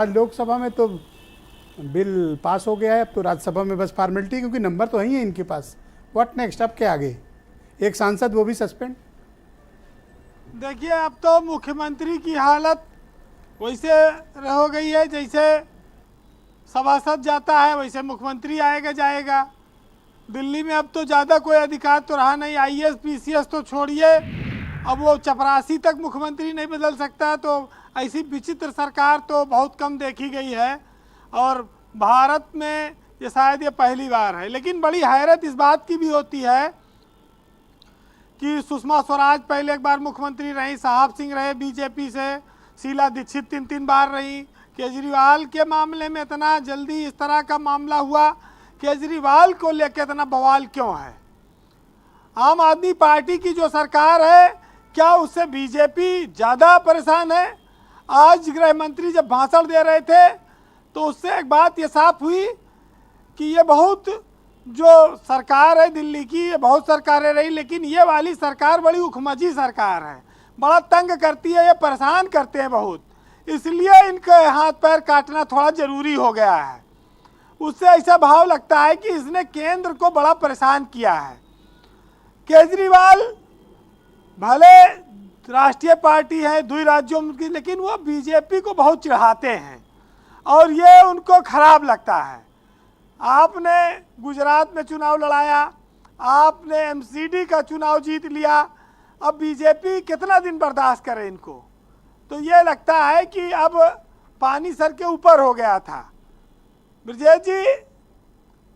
आज लोकसभा में तो बिल पास हो गया है, अब तो राज्यसभा में बस फॉर्मेलिटी, क्योंकि नंबर तो ही है इनके पास। व्हाट नेक्स्ट, अब क्या आगे? एक सांसद वो भी सस्पेंड। देखिए, अब तो मुख्यमंत्री की हालत वैसे हो गई है जैसे सभासद जाता है वैसे मुख्यमंत्री आएगा जाएगा। दिल्ली में अब तो ज़्यादा कोई अधिकार तो रहा नहीं। आईएएस पीसीएस तो छोड़िए, अब वो चपरासी तक मुख्यमंत्री नहीं बदल सकता। तो ऐसी विचित्र सरकार तो बहुत कम देखी गई है और भारत में ये शायद ये पहली बार है। लेकिन बड़ी हैरत इस बात की भी होती है कि सुषमा स्वराज पहले एक बार मुख्यमंत्री रही, साहब सिंह रहे बीजेपी से, शीला दीक्षित 3 बार रही। केजरीवाल के मामले में इतना जल्दी इस तरह का मामला हुआ, केजरीवाल को लेकर इतना बवाल क्यों है? आम आदमी पार्टी की जो सरकार है, क्या उससे बीजेपी ज़्यादा परेशान है? आज गृह मंत्री जब भाषण दे रहे थे तो उससे एक बात ये साफ हुई कि ये बहुत जो सरकार है दिल्ली की, ये बहुत सरकारें रही, लेकिन ये वाली सरकार बड़ी उखमजी सरकार है, बड़ा तंग करती है, ये परेशान करते हैं बहुत, इसलिए इनके हाथ पैर काटना थोड़ा ज़रूरी हो गया है। उससे ऐसा भाव लगता है कि इसने केंद्र को बड़ा परेशान किया है। केजरीवाल भले राष्ट्रीय पार्टी है 2 राज्यों की, लेकिन वो बीजेपी को बहुत चिढ़ाते हैं और ये उनको खराब लगता है। आपने गुजरात में चुनाव लड़ाया, आपने एमसीडी का चुनाव जीत लिया, अब बीजेपी कितना दिन बर्दाश्त करे इनको? तो ये लगता है कि अब पानी सर के ऊपर हो गया था। ब्रजेश जी,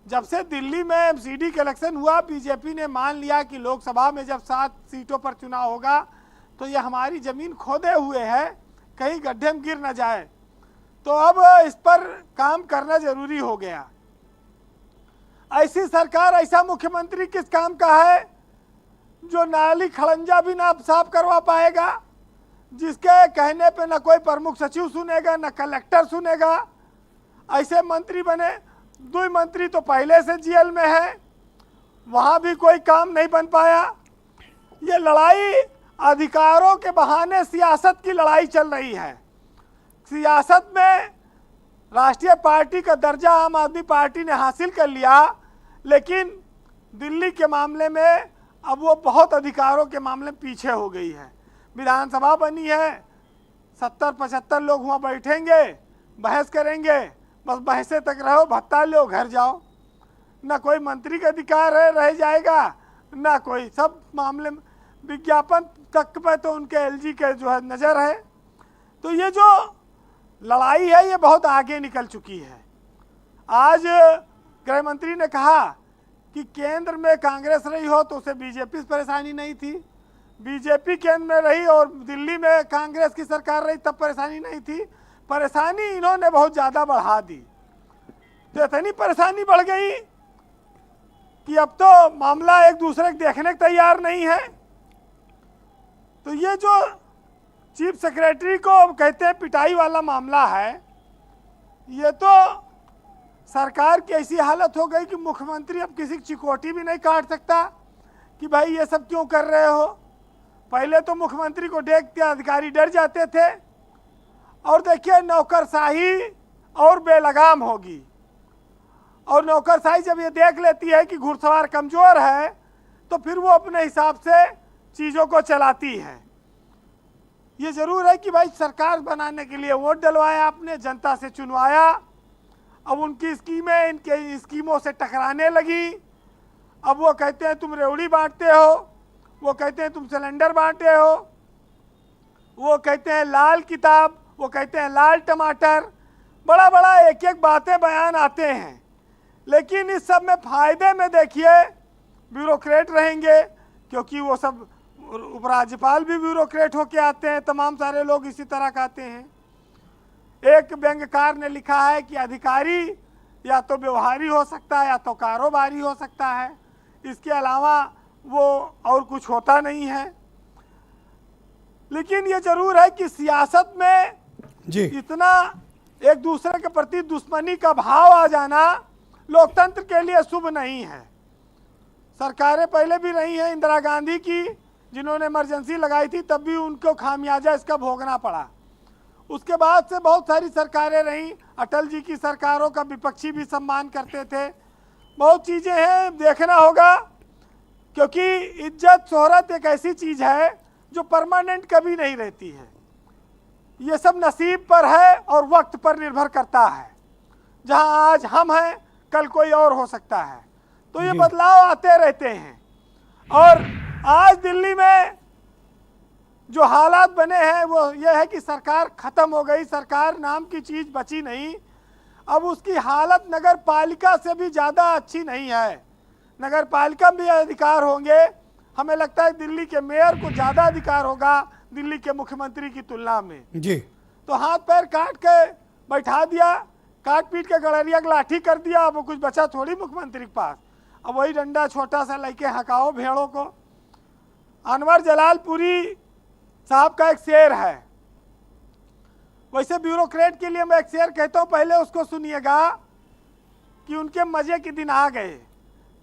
जब से दिल्ली में एमसीडी का इलेक्शन हुआ, बीजेपी ने मान लिया कि लोकसभा में जब 7 सीटों पर चुनाव होगा तो ये हमारी ज़मीन खोदे हुए है, कहीं गड्ढे में गिर न जाए, तो अब इस पर काम करना ज़रूरी हो गया। ऐसी सरकार, ऐसा मुख्यमंत्री किस काम का है जो नाली खड़ंजा भी ना साफ करवा पाएगा, जिसके कहने पे न कोई प्रमुख सचिव सुनेगा न कलेक्टर सुनेगा? ऐसे मंत्री बने। 2 मंत्री तो पहले से जेल में है, वहाँ भी कोई काम नहीं बन पाया। ये लड़ाई अधिकारों के बहाने सियासत की लड़ाई चल रही है। सियासत में राष्ट्रीय पार्टी का दर्जा आम आदमी पार्टी ने हासिल कर लिया, लेकिन दिल्ली के मामले में अब वो बहुत अधिकारों के मामले में पीछे हो गई है। विधानसभा बनी है, 70-75 लोग वहाँ बैठेंगे, बहस करेंगे, बस बहसे तक रहो, भत्ता लो, घर जाओ। ना कोई मंत्री का अधिकार है रह जाएगा, ना कोई, सब मामले में विज्ञापन तक पे तो उनके एलजी के जो है नज़र है। तो ये जो लड़ाई है ये बहुत आगे निकल चुकी है। आज गृह मंत्री ने कहा कि केंद्र में कांग्रेस रही हो तो उसे बीजेपी से परेशानी नहीं थी, बीजेपी केंद्र में रही और दिल्ली में कांग्रेस की सरकार रही तब परेशानी नहीं थी। परेशानी इन्होंने बहुत ज़्यादा बढ़ा दी, तो इतनी परेशानी बढ़ गई कि अब तो मामला एक दूसरे को देखने को तैयार नहीं है। तो ये जो चीफ सेक्रेटरी को कहते हैं पिटाई वाला मामला है, ये तो सरकार की ऐसी हालत हो गई कि मुख्यमंत्री अब किसी की चिकोटी भी नहीं काट सकता कि भाई ये सब क्यों कर रहे हो। पहले तो मुख्यमंत्री को देख के अधिकारी डर जाते थे, और देखिए नौकरशाही और बेलगाम होगी, और नौकरशाही जब ये देख लेती है कि घुड़सवार कमज़ोर है तो फिर वो अपने हिसाब से चीज़ों को चलाती है। ये ज़रूर है कि भाई सरकार बनाने के लिए वोट डलवाया आपने, जनता से चुनवाया, अब उनकी स्कीमें इनके स्कीमों से टकराने लगी। अब वो कहते हैं तुम रेवड़ी बांटते हो, वो कहते हैं तुम सिलेंडर बांटे हो, वो कहते हैं लाल किताब, वो कहते हैं लाल टमाटर, बड़ा बड़ा एक एक बातें बयान आते हैं। लेकिन इस सब में फ़ायदे में देखिए ब्यूरोक्रेट रहेंगे, क्योंकि वो सब उपराज्यपाल भी ब्यूरोक्रेट होके आते हैं, तमाम सारे लोग इसी तरह का आते हैं। एक व्यंग्यकार ने लिखा है कि अधिकारी या तो व्यवहारी हो सकता है या तो कारोबारी हो सकता है, इसके अलावा वो और कुछ होता नहीं है। लेकिन ये जरूर है कि सियासत में जी इतना एक दूसरे के प्रति दुश्मनी का भाव आ जाना लोकतंत्र के लिए शुभ नहीं है। सरकारें पहले भी रही हैं, इंदिरा गांधी की, जिन्होंने इमरजेंसी लगाई थी तब भी उनको खामियाजा इसका भोगना पड़ा। उसके बाद से बहुत सारी सरकारें रहीं, अटल जी की सरकारों का विपक्षी भी सम्मान करते थे। बहुत चीज़ें हैं, देखना होगा, क्योंकि इज्जत शोहरत एक ऐसी चीज़ है जो परमानेंट कभी नहीं रहती है। ये सब नसीब पर है और वक्त पर निर्भर करता है। जहां आज हम हैं कल कोई और हो सकता है। तो ये बदलाव आते रहते हैं। और आज दिल्ली में जो हालात बने हैं वो ये है कि सरकार खत्म हो गई, सरकार नाम की चीज बची नहीं। अब उसकी हालत नगर पालिका से भी ज़्यादा अच्छी नहीं है। नगर पालिका में भी अधिकार होंगे, हमें लगता है दिल्ली के मेयर को ज़्यादा अधिकार होगा दिल्ली के मुख्यमंत्री की तुलना में। जी, तो हाथ पैर काट के बैठा दिया, काट पीट के गड़रिया की लाठी कर दिया। अब वो कुछ बचा थोड़ी मुख्यमंत्री के पास, अब वही डंडा छोटा सा लेके हकाओ भेड़ों को। अनवर जलालपुरी साहब का एक शेर है, वैसे ब्यूरोक्रेट के लिए मैं एक शेर कहता हूँ, पहले उसको सुनिएगा कि उनके मजे के दिन आ गए।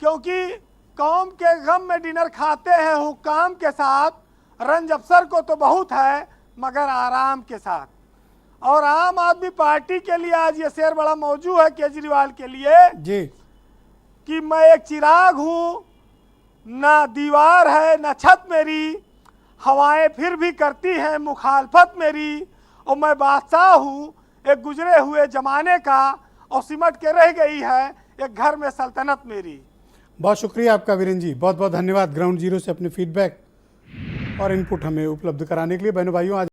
क्योंकि कौम के गम में डिनर खाते हैं हुक्काम के साथ, रंज अफसर को तो बहुत है मगर आराम के साथ। और आम आदमी पार्टी के लिए आज ये शेर बड़ा मौजू है केजरीवाल के लिए जी, कि मैं एक चिराग हूँ, ना दीवार है न छत मेरी, हवाएं फिर भी करती हैं मुखालफत मेरी, और मैं बादशाह हूँ एक गुजरे हुए जमाने का, और सिमट के रह गई है एक घर में सल्तनत मेरी। बहुत शुक्रिया आपका वीरेंद्र जी, बहुत बहुत धन्यवाद ग्राउंड जीरो से अपने फीडबैक और इनपुट हमें उपलब्ध कराने के लिए। बहनों भाइयों, आज